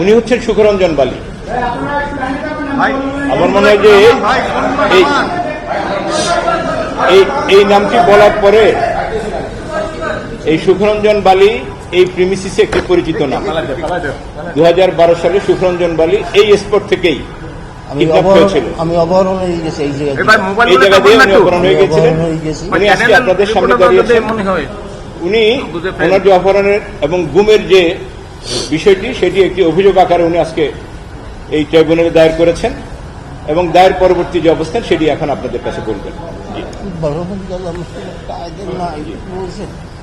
উনি হচ্ছেন সুখরঞ্জন বালি। আমার মনে হয় যে এই নামটি বলার পরে এই সুখরঞ্জন বালি এই প্রিমিসিসে একটি পরিচিত নাম। 2012 সালে সুখরঞ্জন বালি এই স্পট থেকেই আমি অপহরণ হয়ে গেছি এই জায়গা দিয়ে উনি অপহরণ হয়ে গেছিলেন। উনি আজকে আপনাদের সামনে দাঁড়িয়েছেন। উনি ওনার যে অপহরণের এবং গুমের যে বিষয়টি সেটি একটি অভিযোগ আকারে উনি আজকে এই ট্রাইব্যুনালে দায়ের করেছেন এবং দায়ের পরবর্তী যে অবস্থান সেটি এখন আপনাদের কাছে বলবেন।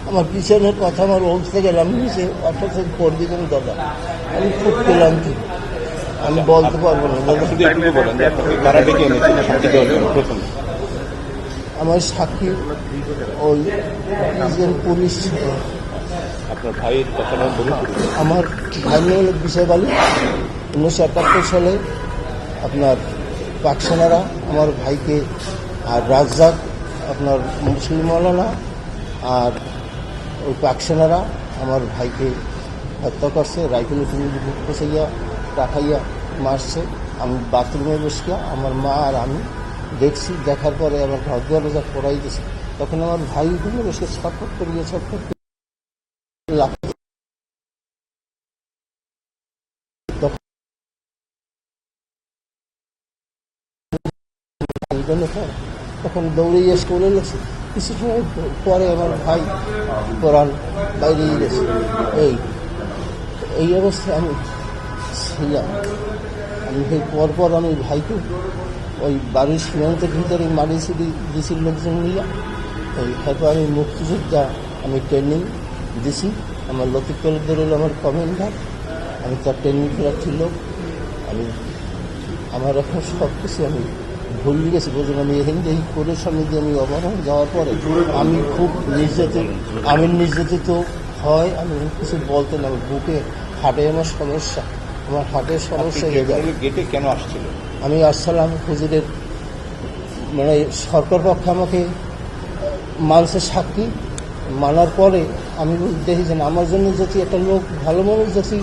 আমার পিছনের কথা আমার বলতে গেলাম অর্থাৎ পড়বি কেন দাদা, আমি খুব ক্লান্তি, আমি বলতে পারবো না দাদা। আমার সাক্ষী ওই পুলিশ, আপনার ভাইয়ের কথাটা বলুন। আমার ভাই হল বিষয় বালি। 1971 সালে আপনার পাকসেনারা আমার ভাইকে, আর রাজ্জাক আপনার মুসলিম মৌলানা আর ওই পাকসেনারা আমার ভাইকে হত্যা করছে, রাইফেলে তুমি বসে গিয়া রাখাইয়া মারছে। আমি বাথরুমে বসিয়া আমার মা আর আমি দেখছি, দেখার পরে আমার ঘর দরজা পড়াই গেছে। তখন আমার ভাই ওখানে বসে ছটফট করিয়ে ছটফট তখন দৌড়িয়ে স্কুলে গেছে। কিছু সময় পরে আমার ভাই কোরআন বাইরে গেছে। এই অবস্থায় আমি ছিলাম। আমি পরপর আমি ভাইকে ওই বাড়ির সীমান্তের ভিতরে মারিয়েছি দিছি লোকজন নিয়ে। তারপর আমি মুক্তিযোদ্ধা আমি ট্রেনিং দিছি। আমার লতিফ তালুকদার হল আমার কমান্ডার, আমি তার ট্রেনিং করাচ্ছি লোক। আমার এখন সব কিছু আমি ভুলে গেছি। বলছেন আমি এখান থেকে এই কোর্টের সামনে দিয়ে আমি অপহরণ যাওয়ার পরে আমি খুব নির্যাতিত হয়। আমি কিছু বলতে না, বুকে হাটে আমার সমস্যা, আমার হাটের সমস্যা। গেটে কেন আসছিল? আমি আসছিলাম হুজুরের মানে সরকার পক্ষে আমাকে মানছে সাক্ষী, মানার পরে আমি দেখেছেন আমার জন্য যদি একটা লোক ভালো মানুষ যদি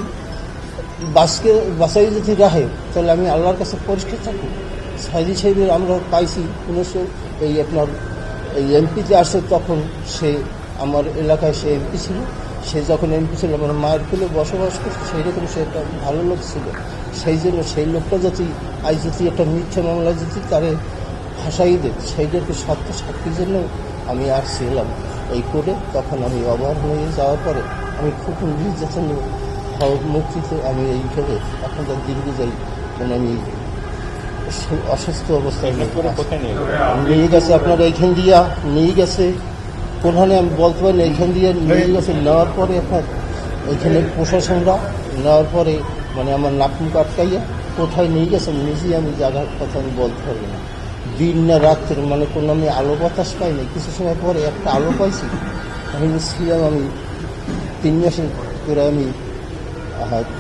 বাঁচাই যদি রাখে তাহলে আমি আল্লাহর কাছে পরিষ্কার থাকি। সাইদি সাহেবের আমরা পাইছি 1900 এই আপনার এই এমপিতে আসে, তখন সে আমার এলাকায় সে এমপি ছিল। সে যখন এমপি ছিল আমার মায়ের কোলে বসবাস করছে, সেই রকম সে একটা ভালো লোক ছিল। সেই জন্য সেই লোকটা যদি আজ যদি একটা মিথ্যা মামলা যদি তারে ফাঁসাই দেয়, সেইটাকে সত্য সাক্ষীর জন্য আমি আসছিলাম এই কোর্টে। তখন আমি অবহার হয়ে যাওয়ার পরে আমি খুব নির্যাতন মুক্তিতে আমি এইভাবে এখন তার দীর্ঘ যাই, মানে আমি অসুস্থ অবস্থায় নিয়ে গেছে। আপনার এইখান দিয়া নিয়ে গেছে কোনখানে আমি বলতে পারি না, এইখান দিয়ে নিয়ে গেছে। নেওয়ার পরে আপনার এইখানে প্রশাসনরা নেওয়ার পরে মানে আমার নাকমুখ আটকাইয়া কোথায় নিয়ে গেছে নিজেই আমি জায়গার কথা আমি বলতে পারবো না। দিন না রাত্রে মানে কোনো আমি আলো বাতাস পাইনি। কিছু সময় পরে একটা আলো পাইছি। আমি ছিলাম আমি 3 মাসের করে আমি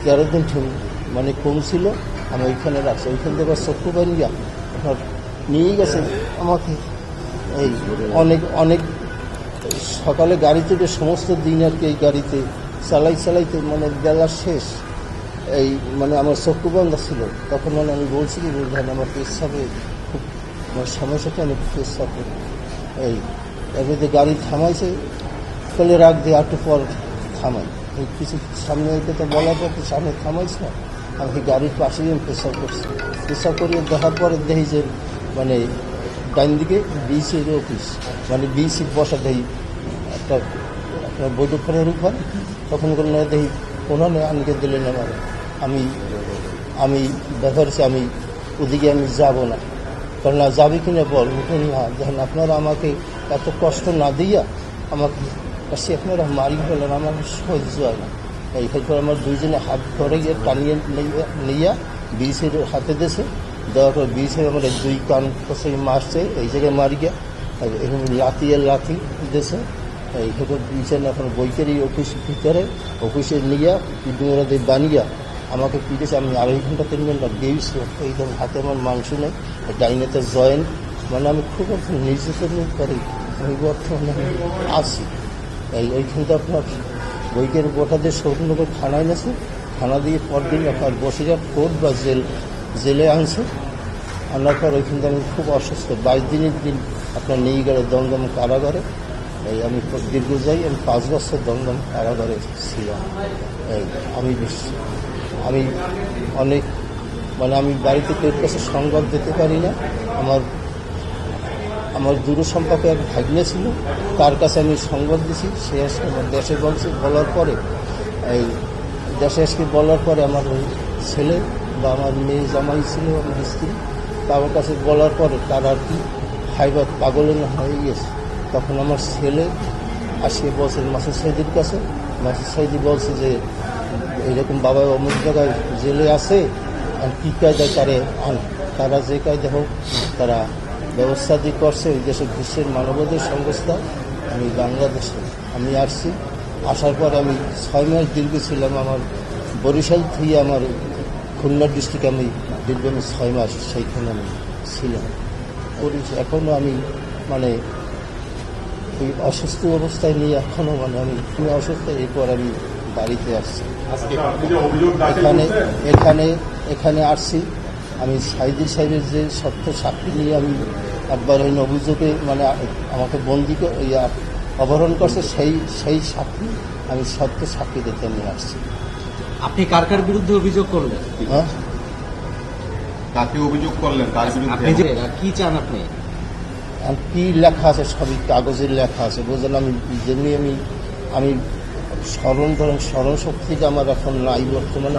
13 দিন মানে কম ছিল। আমি ওইখানে রাখছি, ওইখান থেকে চক্ষু বানিয়া আপনার নিয়ে গেছে আমাকে। এই অনেক সকালে গাড়ি থেকে সমস্ত দিন আর কি এই গাড়িতে চালাইতে মানে বেলা শেষ। এই মানে আমার চক্ষু বন্ধ ছিল। তখন মানে আমি বলছি কি বলবেন আমার পেশাবে খুব আমার সমস্যাটা আমি পেশা করি। এমনিতে গাড়ি থামাইছে, তাহলে রাখ দিয়ে একটু পর থামাই। এই কিছু সামনে তো বলার পর তো সামনে থামাইছে না, আমি গাড়ির পাশেই আমি পেশাব করছি। পেশাব করিয়ে দেখার পরে দেখি যে মানে ডাইন দিকে বিসির অফিস, মানে বিসি বসা দেখি একটা আপনার বৈঠকের উপর। তখন কোনো দেখি কোনো আনকে দিলেন আমার। আমি ব্যাপারছি আমি ওদিকে আমি যাব না। কারণ না যাবি কিনা বল না, দেখেন আপনারা আমাকে এত কষ্ট না দিয়া আমাকে কাছে আপনারা মারি ফেলেন, আমার সহ্য হয় না। এইখানে আমার দুইজনে হাত ধরে গিয়ে টানিয়ে নিয়ে বিসির হাতে দেশে দেওয়ার পর বিসির আমার 2 কান কষে মারছে, এই জায়গায় মারি গিয়া এখানে লাথি দেশে। এইখানে বিছানে এখন বৈকারি অফিস ভিতরে অফিসে নিয়ে পিডুরা দিয়ে বানিয়া আমাকে পিটেছে। আমি 2.5 ঘন্টা 3 ঘন্টা বেয়েছি। এইরকম হাতে আমার মাংস নেই, ডাইনেতে জয়েন্ট, মানে আমি খুব নির্যাতন করি। আমি বর্তমানে আছি ওইখানটা আপনার বৈকের গোটাদের সৌরনগর থানায় গেছে। থানা দিয়ে পরদিন আপনার বসিরহাট কোর্ট বা জেলে আনছে। আনার পর ওইখান থেকে আমি খুব অসুস্থ, 22 দিনের দিন আপনার নিয়ে গেল দমদম কারাগারে। এই আমি দীর্ঘ যাই, আমি 5 বছর দমদম কারাগারে ছিলাম। এই আমি অনেক মানে আমি বাড়িতে কেউ কাছে সংবাদ দিতে পারি না। আমার দূর সম্পর্কে এক ভাগ্নে ছিল, তার কাছে আমি সংবাদ দিছি। সে আজকে আমার দেশে বলার পরে এই দেশে আজকে বলার পরে আমার ওই ছেলে বা আমার মেয়ে জামাই ছিল, আমার স্ত্রী, তার কাছে বলার পরে তার আর কি হাইবার পাগলের হয়ে গেছে। তখন আমার ছেলে আসে বলছে মাসুদ সাইদির কাছে। মাসুদ সাইদি বলছে যে এরকম বাবা অমুক জায়গায় জেলে আছে, আর কী কায়দায় তারে আন। তারা যে কায়দা হোক তারা ব্যবস্থা দিয়ে করছে। ওই দেশে বিশ্বের মানবাধিকার সংস্থা। আমি বাংলাদেশে আমি আসছি, আসার পর আমি 6 মাস দীর্ঘ ছিলাম। আমার বরিশাল থেকে আমার খুলনা ডিস্ট্রিক্টে আমি দীর্ঘ 6 মাস সেইখানে আমি ছিলাম। এখনও আমি মানে ওই অসুস্থ অবস্থায় নিয়ে এখনও মানে আমি খুবই অসুস্থ। এরপর আমি বাড়িতে আসছি। এখানে আসছি আমি সাইদি সাহেবের যে সত্য সাক্ষী নিয়ে আমি একবার ওই অভিযোগে মানে আমাকে বন্দি অপহরণ করছে, সেই সাক্ষী আমি সত্য সাক্ষী দিতে নিয়ে আসছি। আপনি কার কার বিরুদ্ধে অভিযোগ করলেন? হ্যাঁ, কাকে অভিযোগ করলেন, কার আপনি বিরুদ্ধে? যে কি চান আপনি? আর কি লেখা আছে সবই কাগজের লেখা আছে, বুঝলেন। আমি যেমনি আমি স্মরণ শক্তিটা আমার এখন নাই বর্তমানে।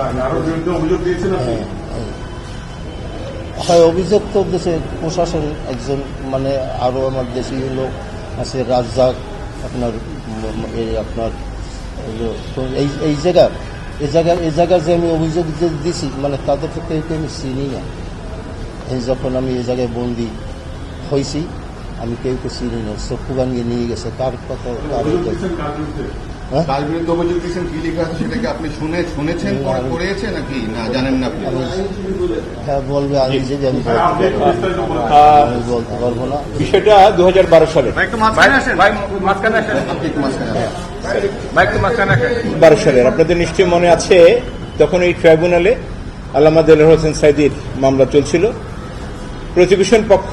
হয় অভিযোগ তো দেশে প্রশাসন একজন মানে আরও আমার দেশীয় লোক আছে, রাজ্জাক আপনার এই জায়গার যে আমি অভিযোগ যে দিছি মানে তাদের থেকে আমি চিনি না। এই যখন আমি এই জায়গায় বন্দি হয়েছি আমি কেউকে চিনি না। চক্ষু বানিয়ে নিয়ে গেছে কার কথা কার বিরুদ্ধে অভিযোগ দিয়েছেন, কি লেখা আছে সেটাকে আপনি শুনেছেন, পড়েছে নাকি না জানেন না আপনি? হ্যাঁ বলবে, আমি যে আমি বলতে পারবো না। বিষয়টা 2012 সালে, আপনি একটু মাঝখানে আসেন। 12 সালের আপনাদের নিশ্চয়ই মনে আছে। তখন এই ট্রাইব্যুনালে আল্লামা দেলোয়ার হোসেন সাইদির মামলা চলছিল। প্রতিবেশন পক্ষ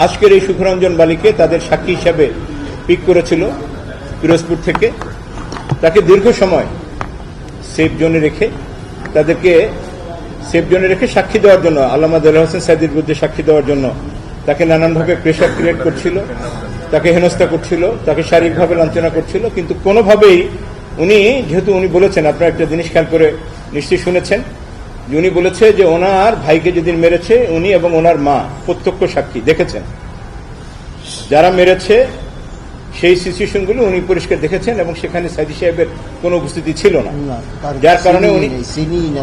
আজকের এই সুখরঞ্জন বালিকে তাদের সাক্ষী হিসাবে পিক করেছিল পিরোজপুর থেকে। তাকে দীর্ঘ সময় সেফ জোনে রেখে সাক্ষী দেওয়ার জন্য, আল্লামা দেলোয়ার হোসেন সাইদির বিরুদ্ধে সাক্ষী দেওয়ার জন্য তাকে নানানভাবে প্রেশার ক্রিয়েট করছিল, তাকে হেনস্থা করছিল, তাকে শারীরিকভাবে লাঞ্ছনা করছিল। কিন্তু কোনোভাবেই যেহেতু উনি বলেছেন, আপনারা একটা জিনিস খেয়াল করে নিশ্চয়ই শুনেছেন যে উনি বলেছে যে ওনার ভাইকে যেদিন মেরেছে উনি এবং ওনার মা প্রত্যক্ষ সাক্ষী দেখেছেন। যারা মেরেছে সেই সিচুয়েশনগুলো উনি পরিষ্কার দেখেছেন এবং সেখানে সাইদি সাহেবের কোনো উপস্থিতি ছিল না, যার কারণে উনি চিনি না,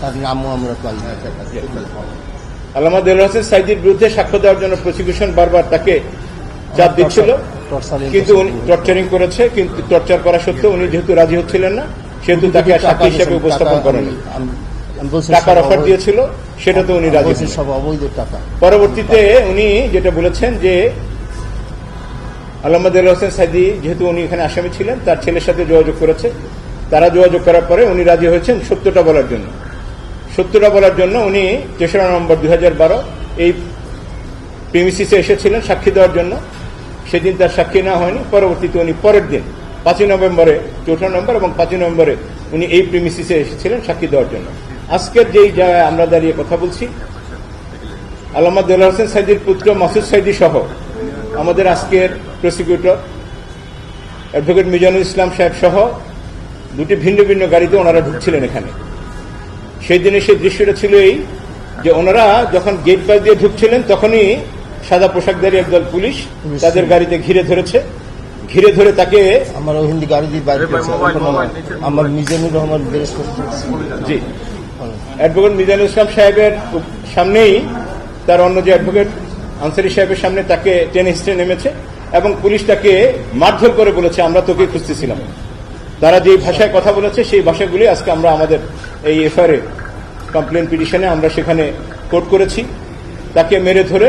তার নামও আমরা পাই না। আল্লামা দেলোয়ার হোসেন সাইদির বিরুদ্ধে সাক্ষ্য দেওয়ার জন্য প্রসিকিউশন বারবার তাকে চাপ দিচ্ছিল, কিন্তু উনি টর্চারিং করেছে। কিন্তু টর্চার করা সত্ত্বেও উনি যেহেতু রাজি হচ্ছিলেন না, সেহেতু তাকে সাক্ষী হিসেবে উপস্থাপন করেন। টাকার অফার দিয়েছিল, সেটা তো উনি রাজি ছিলেন। সব অবৈধ টাকা। পরবর্তীতে উনি যেটা বলেছেন যে আল্লামা দেলোয়ার হোসেন সাইদি যেহেতু উনি এখানে আসামি ছিলেন, তার ছেলের সাথে যোগাযোগ করেছে। তারা যোগাযোগ করার পরে উনি রাজি হয়েছেন সত্যটা বলার জন্য। উনি 3রা নভেম্বর 2012 এই প্রিমিসিসে এসেছিলেন সাক্ষী দেওয়ার জন্য। সেদিন তার সাক্ষী নেওয়া হয়নি। পরবর্তীতে উনি পরের দিন 5 নভেম্বরে, 4 নভেম্বর এবং 5 নভেম্বরে উনি এই প্রিমিসিসে এসেছিলেন সাক্ষী দেওয়ার জন্য। আজকের যেই জায়গায় আমরা দাঁড়িয়ে কথা বলছি, আল্লামা দেলোয়ার হোসেন সাইদির পুত্র মাসুদ সাইদি সহ আমাদের আজকের প্রসিকিউটর অ্যাডভোকেট মিজানুল ইসলাম সাহেব সহ 2টি ভিন্ন ভিন্ন গাড়িতে ওনারা ঢুকছিলেন এখানে। সেই দিনে সেই দৃশ্যটা ছিল এই যে ওনারা যখন গেট পাশ দিয়ে ঢুকছিলেন তখনই সাদা পোশাকধারী একদল পুলিশ তাদের গাড়িতে ঘিরে ধরে তাকে আমার হিন্দি গাড়ি দিয়ে বাইরে আমার মিজানুর রহমান জি অ্যাডভোকেট মিজানুল ইসলাম সাহেবের সামনেই তার অন্য যে অ্যাডভোকেট আনসারি সাহেবের সামনে তাকে টেনে হিস্ট্রে নেমেছে এবং পুলিশ তাকে মারধর করে বলেছে আমরা তোকে খুঁজতেছিলাম। তারা যে ভাষায় কথা বলেছে সেই ভাষাগুলি আজকে আমরা আমাদের এই এফআইআর কমপ্লেন পিটিশনে আমরা সেখানে কোট করেছি। তাকে মেরে ধরে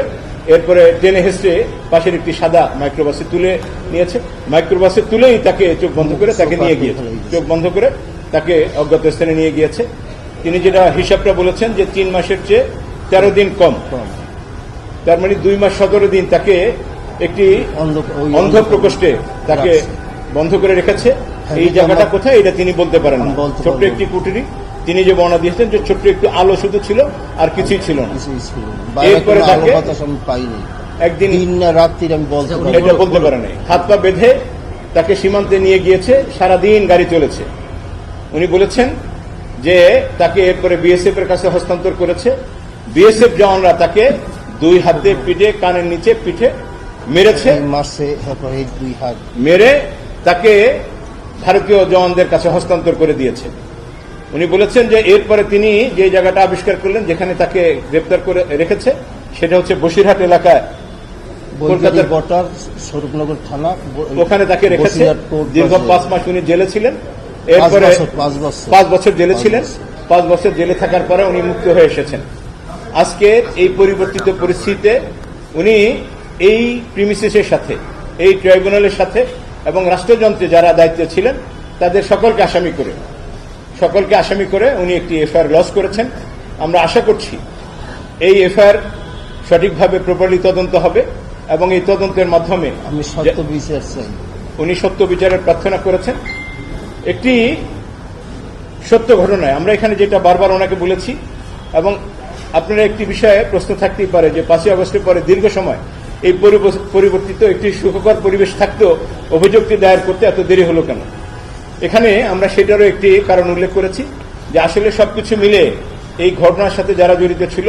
এরপরে টেনে হেসড়ে পাশের একটি সাদা মাইক্রোবাসে তুলে নিয়েছে। মাইক্রোবাসে তুলেই তাকে চোখ বন্ধ করে তাকে নিয়ে গিয়েছে, চোখ বন্ধ করে তাকে অজ্ঞাত স্থানে নিয়ে গিয়েছে। তিনি যেটা হিসাবটা বলেছেন যে 3 মাসের চেয়ে 13 দিন কম, তার মানে 2 মাস 17 দিন তাকে একটি অন্ধ প্রকোষ্ঠে তাকে বন্ধ করে রেখেছে। এই জায়গাটা কোথায় এটা তিনি বলতে পারেন না। ছোট্ট একটি কুটিরি, তিনি যে বর্ণনা দিয়েছেন যে ছোট্ট একটু আলো শুধু ছিল আর কিছুই ছিল না। এরপরে তাকে একদিন রাত্রির আমি বলতে পারি এটা বলতে পারে নাই, হাত পা বেঁধে তাকে সীমান্তে নিয়ে গিয়েছে, সারাদিন গাড়ি চলেছে। উনি বলেছেন যে তাকে এরপরে বিএসএফ এর কাছে হস্তান্তর করেছে। বিএসএফ জওয়ানরা তাকে 2 হাতে পিঠে, কানের নিচে পিঠে মেরেছে, মারছে, এই 2 হাত মেরে তাকে ভারতীয় জওয়ানদের কাছে হস্তান্তর করে দিয়েছে। উনি বলেছেন যে এরপরে তিনি যে জায়গাটা আবিষ্কার করলেন যেখানে তাকে গ্রেপ্তার করে রেখেছে সেটা হচ্ছে বসিরহাট এলাকায়, কলকাতার বটার স্বরূপনগর থানা, ওখানে তাকে রেখেছে। দীর্ঘ 5 মাস উনি জেলে ছিলেন। এরপরে 5 বছর জেলে ছিলেন। 5 বছর জেলে থাকার পরে উনি মুক্ত হয়ে এসেছেন। আজকে এই পরিবর্তিত পরিস্থিতিতে উনি এই প্রিমিসেসের সাথে, এই ট্রাইব্যুনালের সাথে এবং রাষ্ট্রযন্ত্রে যারা দায়িত্বে ছিলেন তাদের সকলকে আসামি করে উনি একটি এফআইআর লজ করেছেন। আমরা আশা করছি এই এফআইআর সঠিকভাবে প্রপারলি তদন্ত হবে এবং এই তদন্তের মাধ্যমে আমি সত্য বিচার চাই। উনি সত্য বিচারের প্রার্থনা করেছেন। একটি সত্য ঘটনায় আমরা এখানে যেটা বারবার ওনাকে বলেছি, এবং আপনারা একটি বিষয়ে প্রশ্ন থাকতেই পারে যে 5ই আগস্টের পরে দীর্ঘ সময় এই পরিবর্তিত একটি সুখকর পরিবেশ থাকতেও অভিযোগটি দায়ের করতে এত দেরি হলো কেন? এখানে আমরা সেটারও একটি কারণ উল্লেখ করেছি যে আসলে সবকিছু মিলে এই ঘটনার সাথে যারা জড়িত ছিল,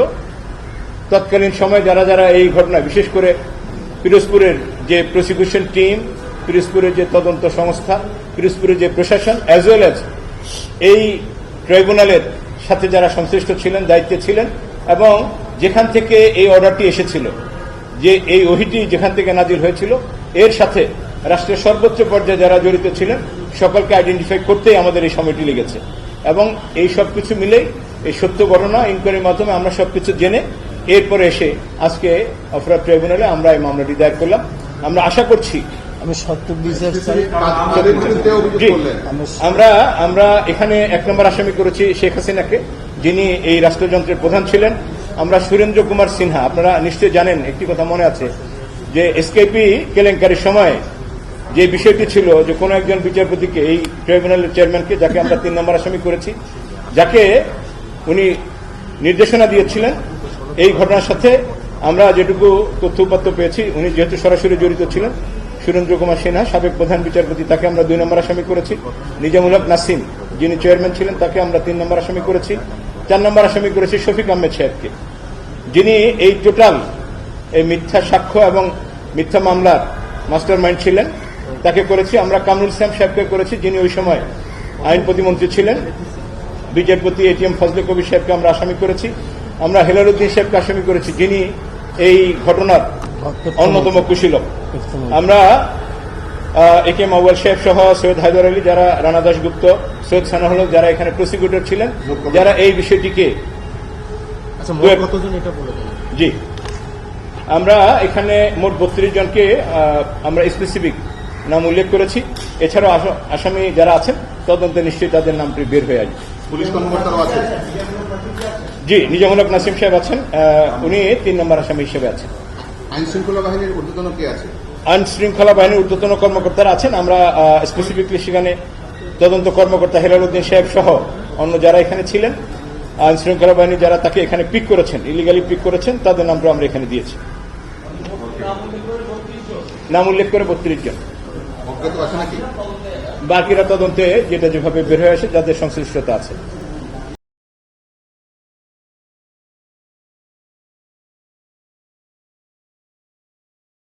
তৎকালীন সময় যারা এই ঘটনা, বিশেষ করে পিরোজপুরের যে প্রসিকিউশন টিম, পিরোজপুরের যে তদন্ত সংস্থা, পিরোজপুরের যে প্রশাসন, অ্যাজ ওয়েল অ্যাজ এই ট্রাইব্যুনালের সাথে যারা সংশ্লিষ্ট ছিলেন, দায়িত্বে ছিলেন, এবং যেখান থেকে এই অর্ডারটি এসেছিল, যে এই ওহিটি যেখান থেকে নাজিল হয়েছিল, এর সাথে রাষ্ট্রের সর্বোচ্চ পর্যায়ে যারা জড়িত ছিলেন সকলকে আইডেন্টিফাই করতেই আমাদের এই সময়টি লেগেছে। এবং এই সবকিছু মিলেই এই সত্য ঘটনা ইনকোয়ারির মাধ্যমে আমরা সবকিছু জেনে এরপরে এসে আজকে অপরাধ ট্রাইব্যুনালে আমরা এই মামলাটি দায়ের করলাম। আমরা আশা করছি আমি সত্য বিচার চাই। জি, আমরা এখানে 1 নম্বর আসামি করেছি শেখ হাসিনাকে, যিনি এই রাষ্ট্রযন্ত্রের প্রধান ছিলেন। আমরা সুরেন্দ্র কুমার সিনহা, আপনারা নিশ্চয়ই জানেন, একটি কথা মনে আছে যে এসকেপি কেলেঙ্কারির সময় যে বিষয়টি ছিল যে কোনো একজন বিচারপতিকে, এই ট্রাইব্যুনালের চেয়ারম্যানকে, যাকে আমরা 3 নম্বর আসামি করেছি, যাকে উনি নির্দেশনা দিয়েছিলেন এই ঘটনার সাথে আমরা যেটুকু তথ্য উপাত্ত পেয়েছি, উনি যেহেতু সরাসরি জড়িত ছিলেন, সুরেন্দ্র কুমার সিনহা সাবেক প্রধান বিচারপতি, তাকে আমরা 2 নম্বর আসামি করেছি। নিজামুল হক নাসিম, যিনি চেয়ারম্যান ছিলেন, তাকে আমরা 3 নম্বর আসামি করেছি। 4 নম্বর আসামি করেছি শফিক আহমেদ সাহেবকে, যিনি এই টোটাল এই মিথ্যা সাক্ষ্য এবং মিথ্যা মামলার মাস্টার মাইন্ড ছিলেন, তাকে করেছি। আমরা কামরুল ইসলাম সাহেবকে করেছি, যিনি ওই সময় আইন প্রতিমন্ত্রী ছিলেন। বিচারপতি এটিএম ফজলে কবির সাহেবকে আমরা আসামি করেছি। আমরা হেলাল উদ্দিন সাহেবকে আসামি করেছি, যিনি এই ঘটনার অন্যতম কুশীলক। আমরা একে মাওয়াল সাহেব সহ সৈয়দ হায়দার আলী, যারা রানা দাশগুপ্ত, সৈয়দ সানাহুল, যারা এখানে প্রসিকিউটর ছিলেন, যারা এই বিষয়টিকে জি, আমরা এখানে মোট 32 জনকে আমরা স্পেসিফিক নাম উল্লেখ করেছি। এছাড়াও আসামি যারা আছেন তদন্তে নিশ্চয়ই তাদের নামটি বের হয়ে আসবে। পুলিশ কর্মকর্তারাও আছেন? জি, নিজামুল হক নাসিম সাহেব আছেন, উনি 3 নম্বর আসামি হিসেবে আছেন। আইন শৃঙ্খলা বাহিনীর ঊর্ধ্বতন কে আছে? আইন শৃঙ্খলা বাহিনীর ঊর্ধ্বতন কর্মকর্তারা আছেন। আমরা স্পেসিফিকলি সেখানে তদন্ত কর্মকর্তা হেলাল উদ্দিন সাহেব সহ অন্য যারা এখানে ছিলেন, আইন শৃঙ্খলা বাহিনী যারা তাকে এখানে পিক করেছেন, ইলিগালি পিক করেছেন, তাদের নামটা আমরা এখানে দিয়েছি। নাম উল্লেখ করে 32 জন। অজ্ঞাত আছে নাকি? বাকিরা তদন্তে যেটা যেভাবে বের হয়ে আসে যাদের সংশ্লিষ্টতা আছে।